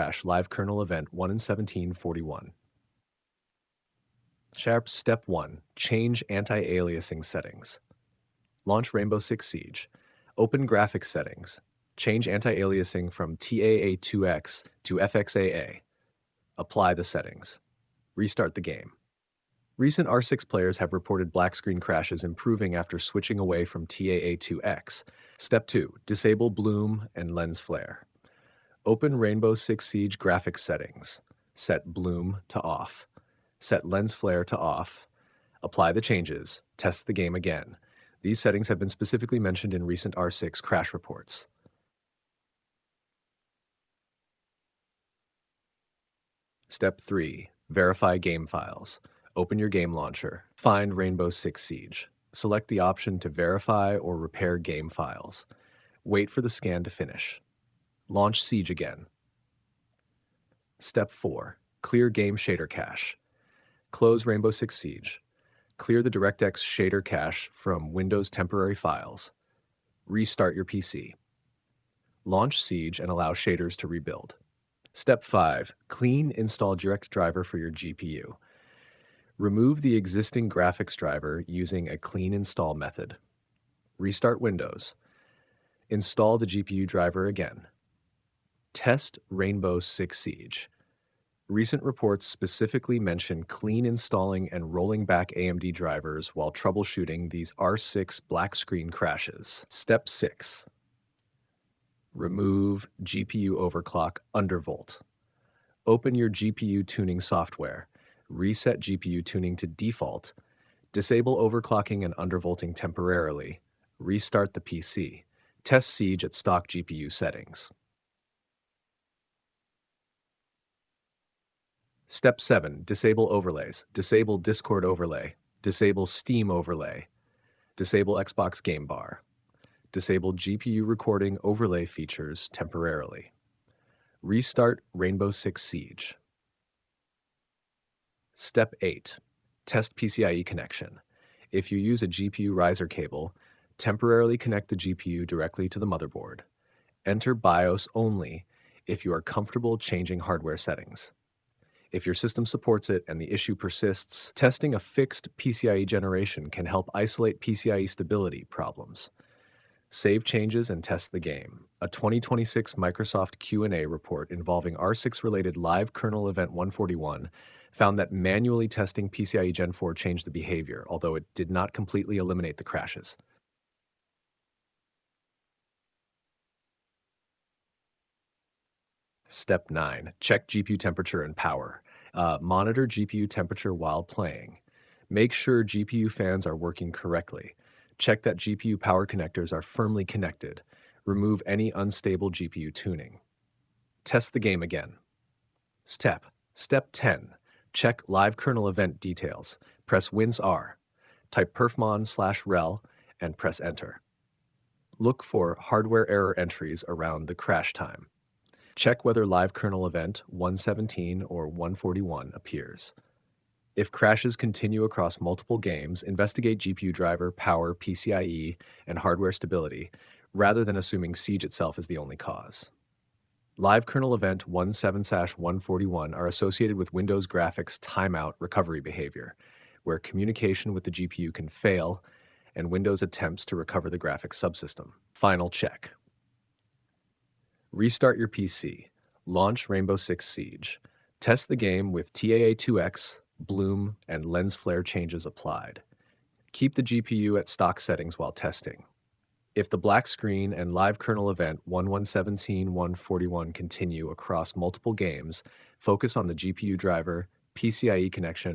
LiveKernelEvent 1 in 1741. Step 1. Change anti-aliasing settings. Launch Rainbow Six Siege. Open graphics settings. Change anti-aliasing from TAA2X to FXAA. Apply the settings. Restart the game. Recent R6 players have reported black screen crashes improving after switching away from TAA2X. Step 2. Disable bloom and lens flare. Open Rainbow Six Siege graphics settings. Set bloom to off. Set lens flare to off. Apply the changes. Test the game again. These settings have been specifically mentioned in recent R6 crash reports. Step 3. Verify game files. Open your game launcher. Find Rainbow Six Siege. Select the option to verify or repair game files. Wait for the scan to finish. Launch Siege again. Step 4. Clear game shader cache. Close Rainbow Six Siege. Clear the DirectX shader cache from Windows temporary files. Restart your PC. Launch Siege and allow shaders to rebuild. Step 5. Clean install direct driver for your GPU. Remove the existing graphics driver using a clean install method. Restart Windows. Install the GPU driver again. Test Rainbow Six Siege. Recent reports specifically mention clean installing and rolling back AMD drivers while troubleshooting these R6 black screen crashes. Step 6. Remove GPU overclock Undervolt. Open your GPU tuning software. Reset GPU tuning to default. Disable overclocking and undervolting temporarily. Restart the PC. Test Siege at stock GPU settings. Step 7. Disable overlays. Disable Discord overlay. Disable Steam overlay. Disable Xbox Game Bar. Disable GPU recording overlay features temporarily. Restart Rainbow Six Siege. Step 8. Test PCIe connection. If you use a GPU riser cable, temporarily connect the GPU directly to the motherboard. Enter BIOS only if you are comfortable changing hardware settings. If your system supports it and the issue persists, testing a fixed PCIe generation can help isolate PCIe stability problems. Save changes and test the game. A 2026 Microsoft Q&A report involving R6-related LiveKernelEvent 141 found that manually testing PCIe Gen 4 changed the behavior, although it did not completely eliminate the crashes. Step 9. Check GPU temperature and power. Monitor GPU temperature while playing. Make sure GPU fans are working correctly. Check that GPU power connectors are firmly connected. Remove any unstable GPU tuning. Test the game again. Step 10. Check LiveKernelEvent details. Press Wins-R. Type perfmon/rel and press Enter. Look for hardware error entries around the crash time. Check whether LiveKernelEvent 117 or 141 appears. If crashes continue across multiple games, investigate GPU driver, power, PCIe, and hardware stability, rather than assuming Siege itself is the only cause. LiveKernelEvent 17/141 are associated with Windows graphics timeout recovery behavior, where communication with the GPU can fail and Windows attempts to recover the graphics subsystem. Final check. Restart your PC. Launch Rainbow Six Siege. Test the game with TAA2X, bloom, and lens flare changes applied. Keep the GPU at stock settings while testing. If the black screen and LiveKernelEvent 1117/141 continue across multiple games, focus on the GPU driver, PCIe connection,